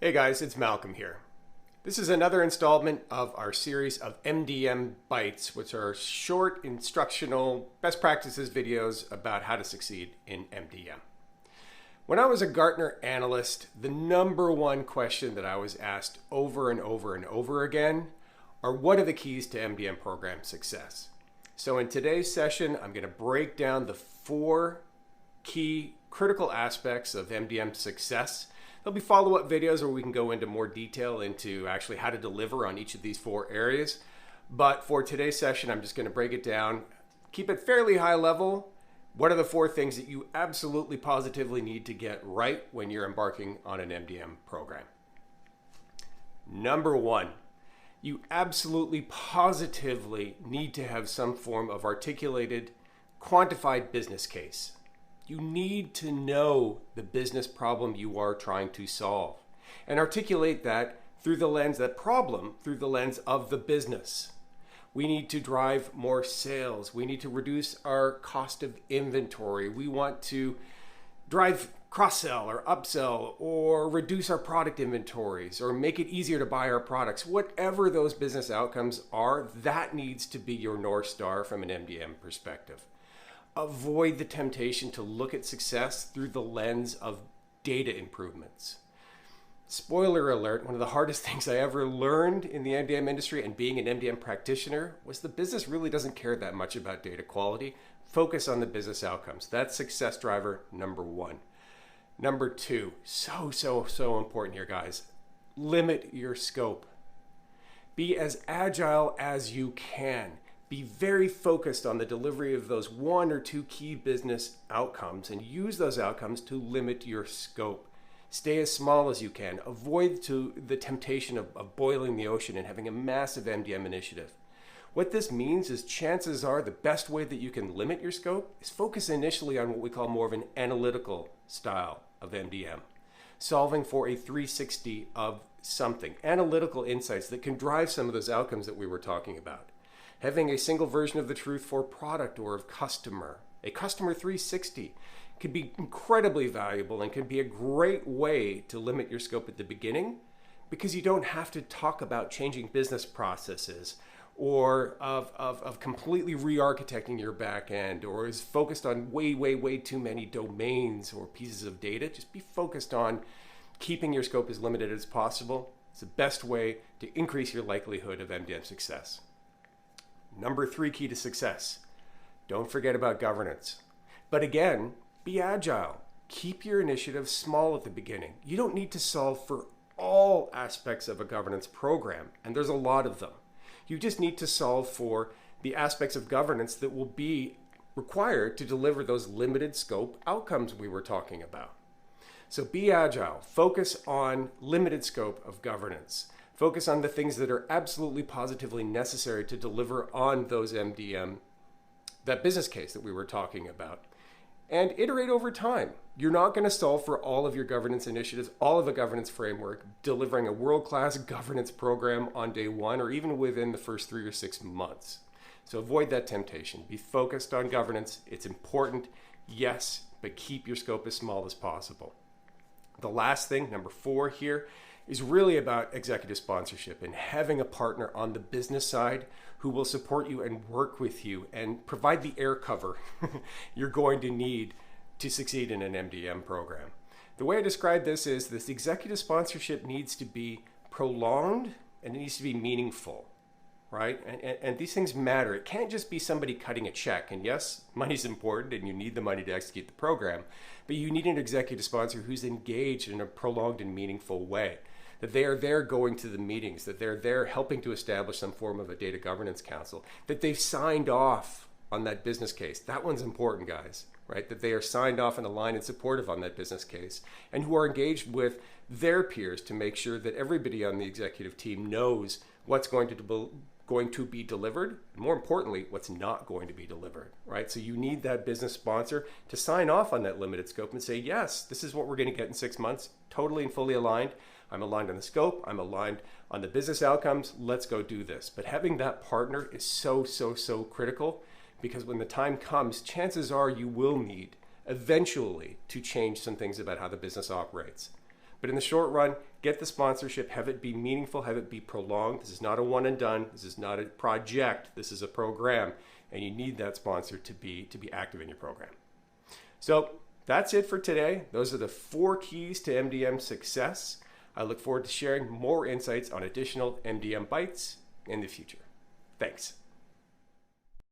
Hey guys, it's Malcolm here. This is another installment of our series of MDM Bytes, which are short instructional best practices videos about how to succeed in MDM. When I was a Gartner analyst, the number one question that I was asked over and over and over again are what are the keys to MDM program success? So in today's session, I'm going to break down the 4 key critical aspects of MDM success. There'll be follow-up videos where we can go into more detail into actually how to deliver on each of these 4 areas. But for today's session, I'm just going to break it down, keep it fairly high level. What are the 4 things that you absolutely positively need to get right when you're embarking on an MDM program? Number 1, you absolutely positively need to have some form of articulated, quantified business case. You need to know the business problem you are trying to solve and articulate that through the lens, that problem, through the lens of the business. We need to drive more sales. We need to reduce our cost of inventory. We want to drive cross-sell or upsell or reduce our product inventories or make it easier to buy our products. Whatever those business outcomes are, that needs to be your North Star from an MDM perspective. Avoid the temptation to look at success through the lens of data improvements. Spoiler alert, one of the hardest things I ever learned in the MDM industry and being an MDM practitioner was the business really doesn't care that much about data quality. Focus on the business outcomes. That's success driver number 1. Number 2, so important here, guys. Limit your scope. Be as agile as you can. Be very focused on the delivery of those 1 or 2 key business outcomes and use those outcomes to limit your scope. Stay as small as you can. Avoid the temptation of boiling the ocean and having a massive MDM initiative. What this means is chances are the best way that you can limit your scope is focus initially on what we call more of an analytical style of MDM, solving for a 360 of something, analytical insights that can drive some of those outcomes that we were talking about. Having a single version of the truth for product or of customer, a customer 360, can be incredibly valuable and can be a great way to limit your scope at the beginning because you don't have to talk about changing business processes or of completely re-architecting your back end or is focused on way too many domains or pieces of data. Just be focused on keeping your scope as limited as possible. It's the best way to increase your likelihood of MDM success. Number 3 key to success, don't forget about governance. But again, be agile. Keep your initiative small at the beginning. You don't need to solve for all aspects of a governance program, and there's a lot of them. You just need to solve for the aspects of governance that will be required to deliver those limited scope outcomes we were talking about. So be agile. Focus on limited scope of governance. Focus on the things that are absolutely positively necessary to deliver on those MDM, that business case that we were talking about. And iterate over time. You're not going to solve for all of your governance initiatives, all of a governance framework, delivering a world-class governance program on day 1 or even within the first 3 or 6 months. So avoid that temptation. Be focused on governance. It's important, yes, but keep your scope as small as possible. The last thing, number 4 here, is really about executive sponsorship and having a partner on the business side who will support you and work with you and provide the air cover you're going to need to succeed in an MDM program. The way I describe this is this executive sponsorship needs to be prolonged and it needs to be meaningful, right? And these things matter. It can't just be somebody cutting a check. And yes, money's important and you need the money to execute the program, but you need an executive sponsor who's engaged in a prolonged and meaningful way. That they are there going to the meetings, that they're there helping to establish some form of a data governance council, that they've signed off on that business case. That one's important, guys, right? That they are signed off and aligned and supportive on that business case and who are engaged with their peers to make sure that everybody on the executive team knows what's going to be delivered, and more importantly, what's not going to be delivered, right? So you need that business sponsor to sign off on that limited scope and say, yes, this is what we're going to get in 6 months, totally and fully aligned. I'm aligned on the scope. I'm aligned on the business outcomes. Let's go do this. But having that partner is so critical because when the time comes, chances are you will need eventually to change some things about how the business operates. But in the short run, get the sponsorship, have it be meaningful, have it be prolonged. This is not a one and done. This is not a project. This is a program, and you need that sponsor to be active in your program. So that's it for today. Those are the 4 keys to MDM success. I look forward to sharing more insights on additional MDM Bytes in the future. Thanks.